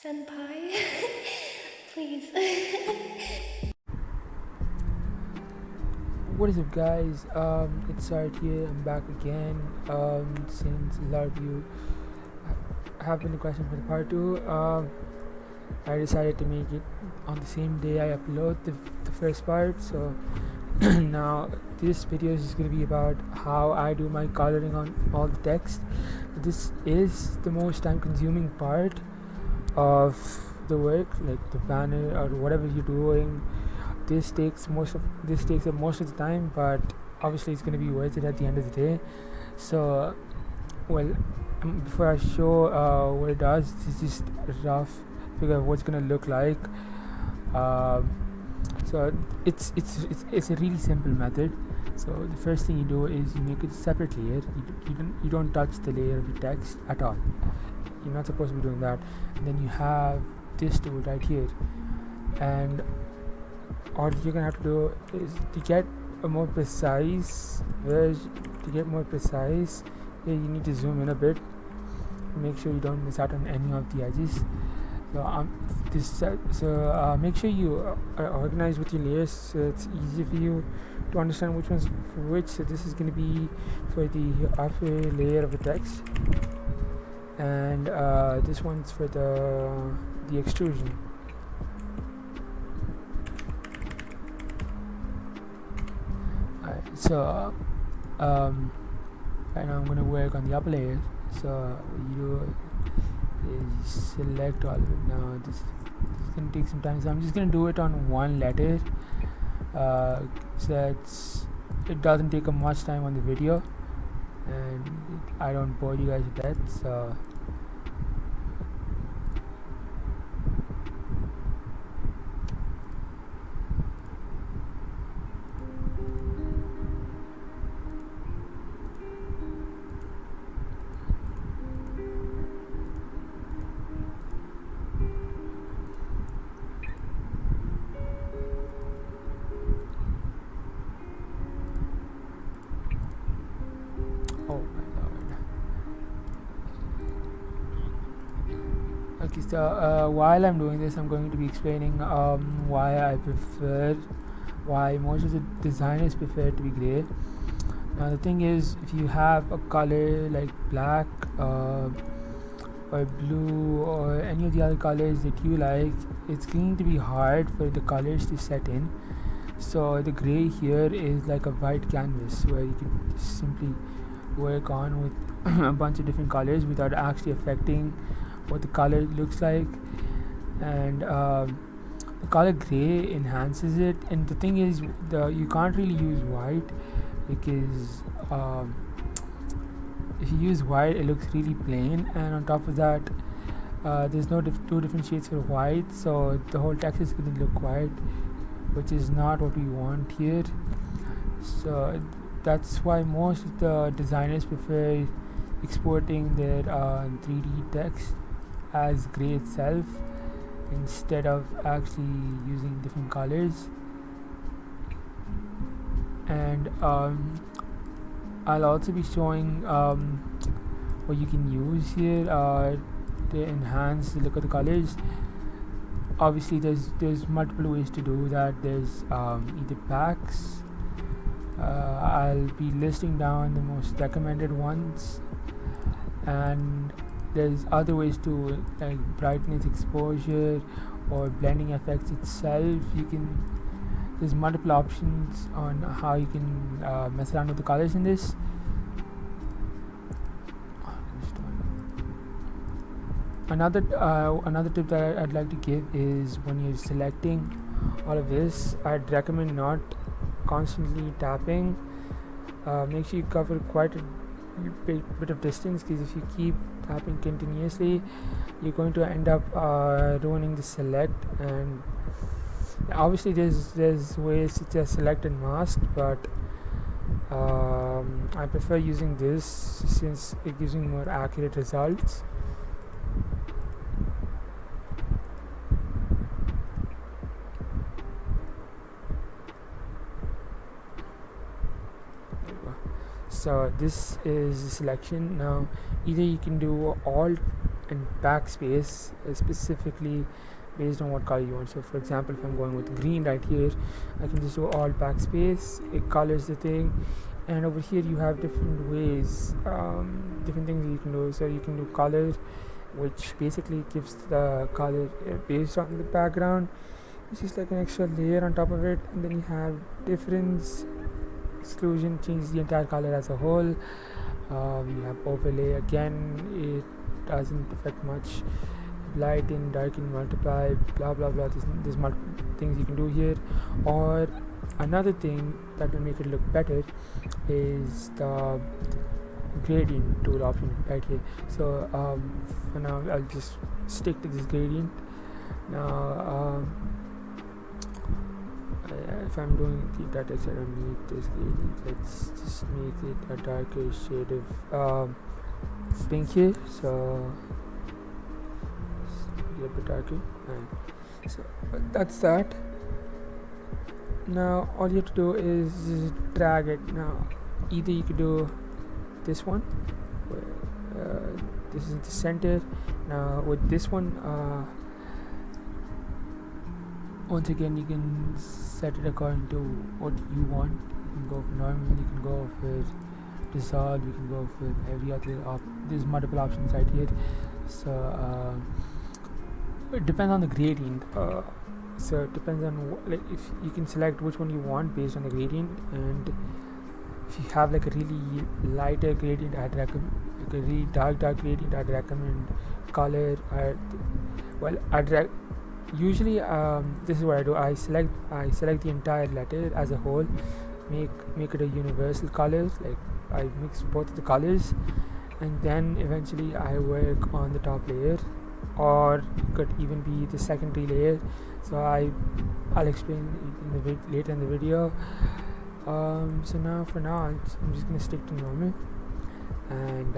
Senpai, please. What is up, guys? It's Sart here. I'm back again. Since a lot of you have been requesting for the part 2, I decided to make it on the same day I upload the first part. So now this video is going to be about how I do my coloring on all the text. This is the most time-consuming part of the work, like the banner or whatever you're doing. This takes up most of the time, but obviously it's going to be worth it at the end of the day. So before I show what it does, this is just a rough figure of what's going to look like. So it's a really simple method. So the first thing you do is you make it a separate layer. You don't touch the layer of the text at all. You're not supposed to be doing that. And then you have this tool right here, and all you're gonna have to do is to get more precise. Here you need to zoom in a bit, make sure you don't miss out on any of the edges. So make sure you are organized with your layers, so it's easy for you to understand which one's for which. So this is going to be for the upper layer of the text, and this one's for the extrusion. So right now I'm going to work on the upper layer. So you select all of it. Now this is going to take some time, so I'm just going to do it on one letter, so it doesn't take much time on the video and I don't bore you guys with that. So okay, so while I'm doing this, I'm going to be explaining why most of the designers prefer to be gray. Now the thing is, if you have a color like black or blue or any of the other colors that you like, it's going to be hard for the colors to set in. So the gray here is like a white canvas where you can simply work on with a bunch of different colors without actually affecting what the color looks like. And the color gray enhances it. And the thing is, you can't really use white, because if you use white, it looks really plain, and on top of that, there's no two different shades for white, so the whole text is going to look white, which is not what we want here. So that's why most of the designers prefer exporting their 3D text as gray itself instead of actually using different colors. And I'll also be showing what you can use here to enhance the look of the colors. Obviously there's multiple ways to do that. There's either packs. I'll be listing down the most recommended ones, and there's other ways to, like brightness, exposure, or blending effects itself. There's multiple options on how you can mess around with the colors in this. Another tip that I'd like to give is, when you're selecting all of this, I'd recommend not constantly tapping. Make sure you cover quite a bit of distance, because if you keep tapping continuously, you're going to end up ruining the select. And obviously there's ways to just select and mask, but I prefer using this since it gives me more accurate results. So this is the selection. Now either you can do Alt and backspace specifically based on what color you want. So for example, if I'm going with green right here, I can just do all backspace, it colors the thing. And over here you have different ways, different things you can do. So you can do color, which basically gives the color based on the background. It's just like an extra layer on top of it. And then you have difference, exclusion, change the entire color as a whole. You have overlay, again it doesn't affect much. Lighten, darken, multiply, blah blah blah. There's multiple things you can do here. Or another thing that will make it look better is the gradient tool option right here. So for now I'll just stick to this gradient. Now if I'm doing the data set underneath this gradient, let's just make it a darker shade of pink here. So a bit darker, and so that's that. Now all you have to do is just drag it. Now either you could do this one, this is the center. Now with this one, once again you can set it according to what you want. You can go for normal, you can go for dissolve, you can go for every other there's multiple options right here. So it depends on the gradient. So it depends on like if you can select which one you want based on the gradient. And if you have like a really lighter gradient, I'd recommend, like a really dark gradient, I'd recommend color. Usually this is what I do. I select the entire letter as a whole, make it a universal colors. Like I mix both of the colors, and then eventually I work on the top layer, or it could even be the secondary layer. So I'll explain later in the video. So now for now I'm just gonna stick to normal, and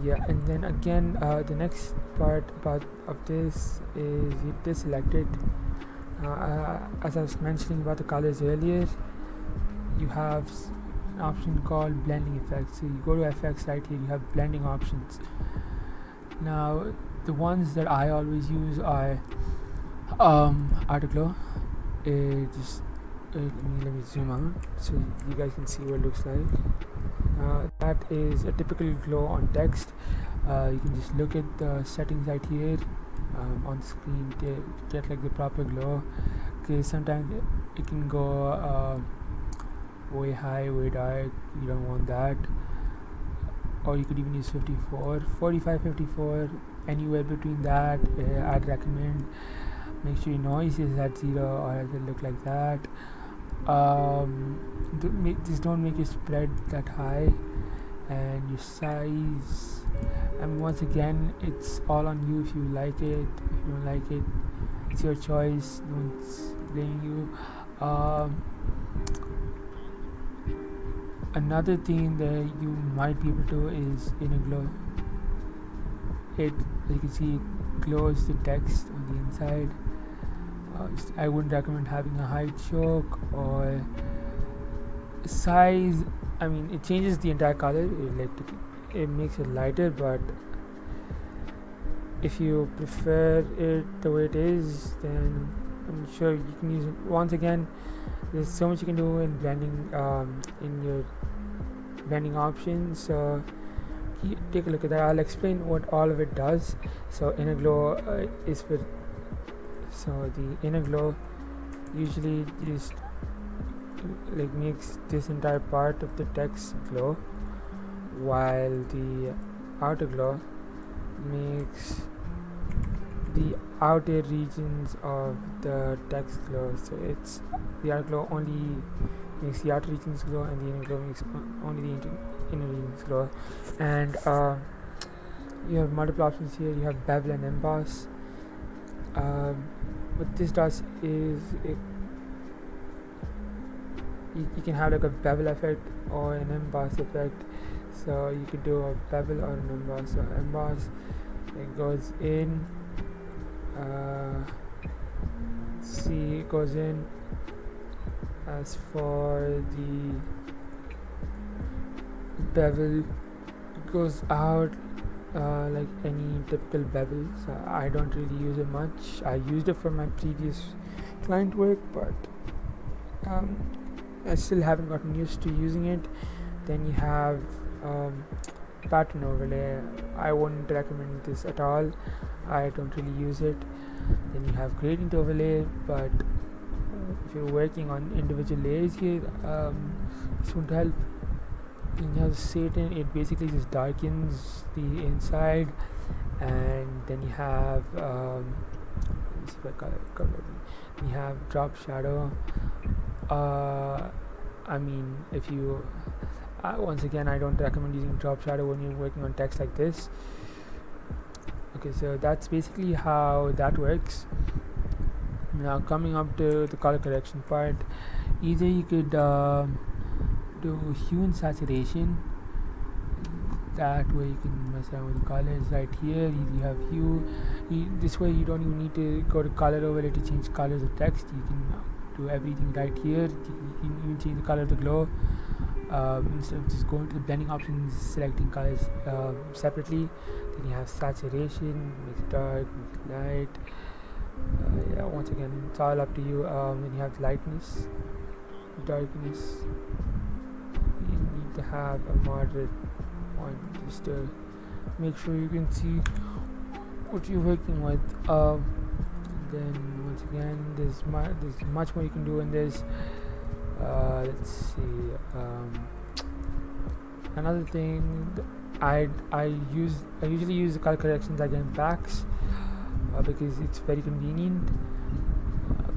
yeah. And then again, the next part of this is you deselect it. As I was mentioning about the colors earlier, you have an option called blending effects. So you go to effects right here, you have blending options. Now the ones that I always use are Afterglow. Let me zoom out so you guys can see what it looks like. That is a typical glow on text. You can just look at the settings right here on the screen to get like the proper glow. Okay, sometimes it can go way high, way dark. You don't want that. Or you could even use 54, 45, 54, anywhere between that. I'd recommend make sure your noise is at 0 or else it'll look like that. Just don't make your spread that high, and your size, and once again it's all on you. If you like it, if you don't like it, it's your choice. No one's blaming you. Another thing that you might be able to do is inner glow. It, as you can see, it glows the text on the inside. I wouldn't recommend having a high choke or size. I mean, it changes the entire color. It makes it lighter, but if you prefer it the way it is, then I'm sure you can use it. Once again, there's so much you can do in blending, in your blending options. So take a look at that. I'll explain what all of it does. So inner glow is for. So the inner glow usually just like makes this entire part of the text glow, while the outer glow makes the outer regions of the text glow. So it's the outer glow only makes the outer regions glow, and the inner glow makes only the inner regions glow. And you have multiple options here. You have bevel and emboss. What this does is you can have like a bevel effect or an emboss effect. So you could do a bevel or an emboss. So emboss, it goes in, see, it goes in. As for the bevel, it goes out like any typical bevel. So I don't really use it much. I used it for my previous client work, but um, I still haven't gotten used to using it. Then you have pattern overlay. I wouldn't recommend this at all. I don't really use it. Then you have gradient overlay, but if you're working on individual layers here, this won't help. Then you have Satan. It basically just darkens the inside, and then you have let's see if I cover it. You have drop shadow. I mean, if you once again, I don't recommend using drop shadow when you're working on text like this. Okay, so that's basically how that works. Now coming up to the color correction part, either you could do hue and saturation. That way you can mess around with the colors. Right here you have hue. This way you don't even need to go to color overlay to change colors of text. You can do everything right here. You can even change the color of the glow instead of just going to the blending options, selecting colors separately. Then you have saturation, make it dark, make it light. Yeah, once again, it's all up to you. Then you have lightness, darkness. You need to have a moderate one just to make sure you can see what you're working with. Then once again, there's much more you can do in this. Let's see. Another thing, I usually use the color corrections again packs because it's very convenient.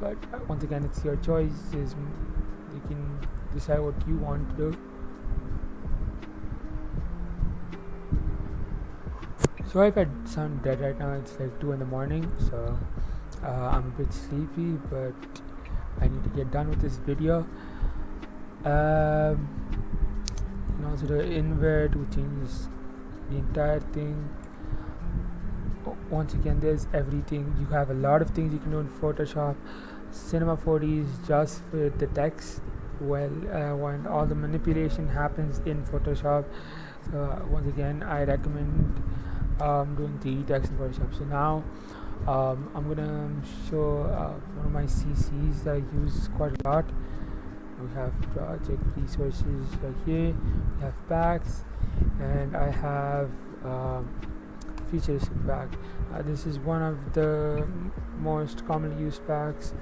But once again, it's your choice. You can decide what you want to do. Sorry if I sound dead right now. It's like 2 in the morning, so I'm a bit sleepy, but I need to get done with this video. You can also do invert, which changes the entire thing. Once again, there's everything. You have a lot of things you can do in Photoshop. Cinema 4D is just for the text, when all the manipulation happens in Photoshop. So once again, I recommend doing 3D text in Photoshop. So now I'm gonna show one of my CCs that I use quite a lot. We have project resources right here. We have packs, and I have futuristic pack. This is one of the most commonly used packs.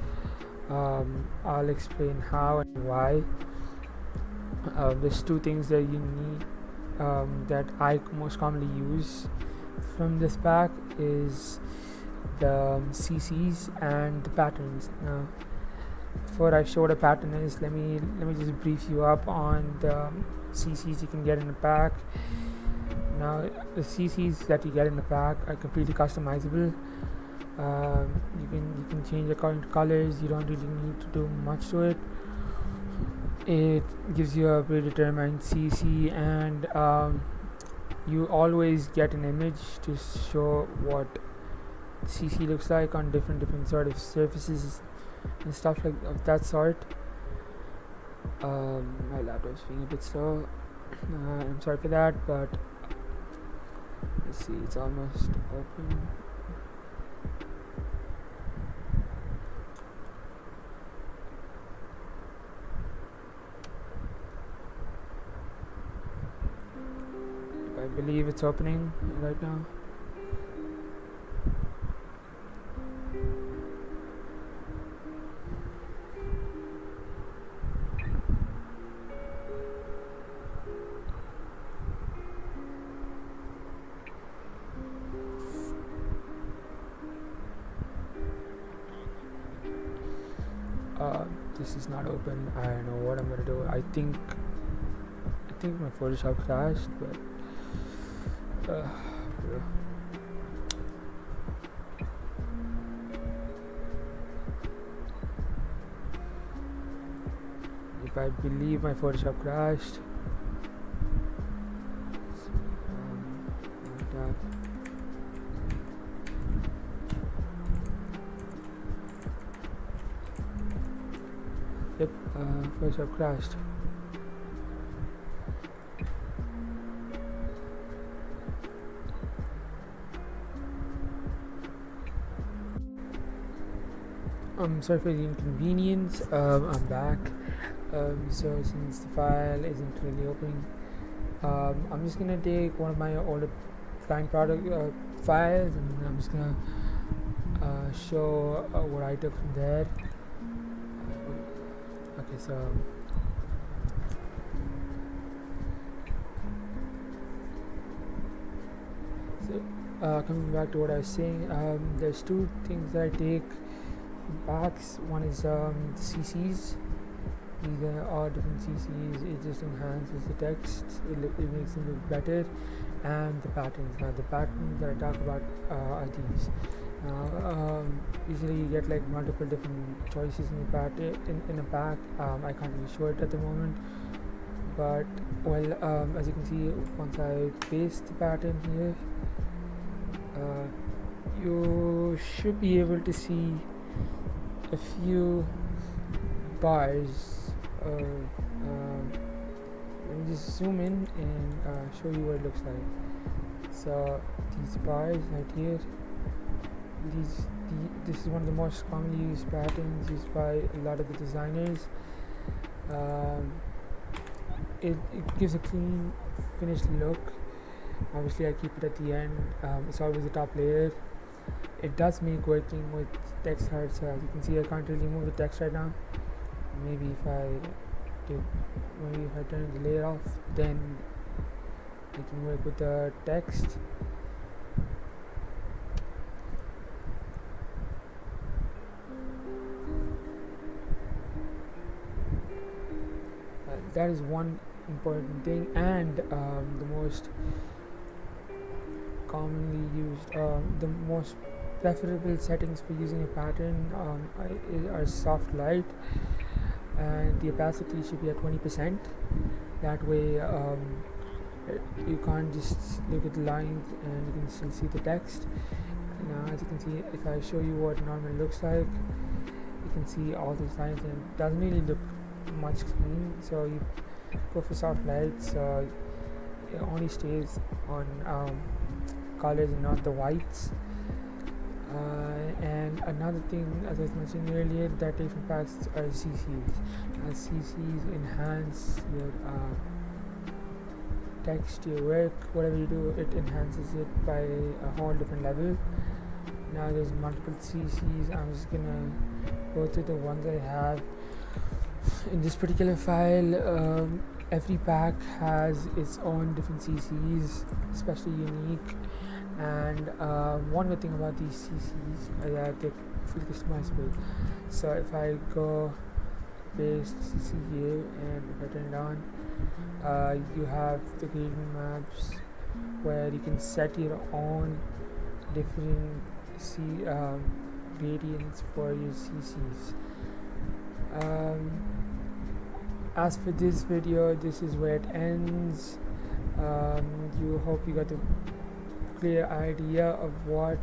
I'll explain how and why. There's 2 things that you need that I most commonly use from this pack is the CCs and the patterns. Now, before I show what a pattern is, let me just brief you up on the CCs you can get in the pack. Now, the CCs that you get in the pack are completely customizable. You can change according to colors. You don't really need to do much to it. It gives you a predetermined CC, and you always get an image to show what CC looks like on different sort of surfaces and stuff like of that sort. My laptop's being a bit slow. I'm sorry for that, but let's see, it's almost open. I believe it's opening right now. This is not open. I don't know what I'm gonna do. I think my Photoshop crashed, but if I believe my Photoshop crashed. Like that. Yep, Photoshop crashed. I'm sorry for the inconvenience. I'm back. So since the file isn't really opening, I'm just gonna take one of my older client product files, and I'm just gonna show what I took from there. Okay, so coming back to what I was saying, there's two things that I take backs. One is CCs. These are all different CCs. It just enhances the text. It makes them look better. And the patterns. Now the patterns that I talk about are these. Usually you get like multiple different choices in the pattern in a pack. I can't really show it at the moment, but well, as you can see, once I paste the pattern here, you should be able to see a few bars. Let me just zoom in and show you what it looks like. So these bars right here, this is one of the most commonly used patterns used by a lot of the designers. It gives a clean finished look. Obviously I keep it at the end. It's always the top layer. It does make working with text hard, so as you can see I can't really move the text right now. Maybe if I turn the layer off, then I can work with the text. That is one important thing, and the most commonly used, the most preferable settings for using a pattern are soft light, and the opacity should be at 20%. That way you can't just look at the lines and you can still see the text. Now as you can see, if I show you what normal looks like, you can see all these lines and it doesn't really look much clean. So you go for soft light, so it only stays on colors and not the whites. And another thing, as I was mentioning earlier, that different packs are CCs. CCs enhance your text, your work, whatever you do, it enhances it by a whole different level. Now there's multiple CCs. I'm just gonna go through the ones I have in this particular file. Every pack has its own different CCs, especially unique. And one good thing about these CCs is that they're fully customizable. So if I go paste CC here and if I turn it on, you have the gradient maps where you can set your own different gradients for your CCs. As for this video, this is where it ends. You hope you got a clear idea of what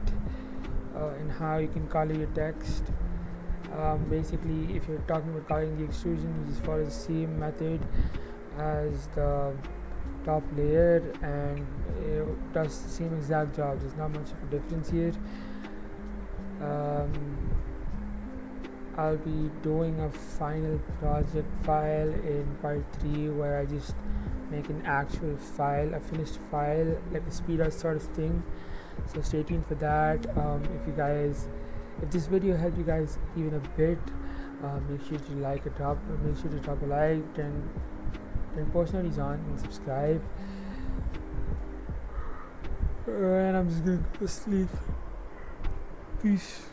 and how you can color your text. Basically, if you're talking about coloring the extrusion, you just follow the same method as the top layer and it does the same exact job. There's not much of a difference here. I'll be doing a final project file in part 3 where I just make an actual file, a finished file, like a speed out sort of thing. So stay tuned for that. If this video helped you guys even a bit, make sure to make sure to drop a like and turn post notifications on and subscribe. And I'm just gonna go to sleep. Peace.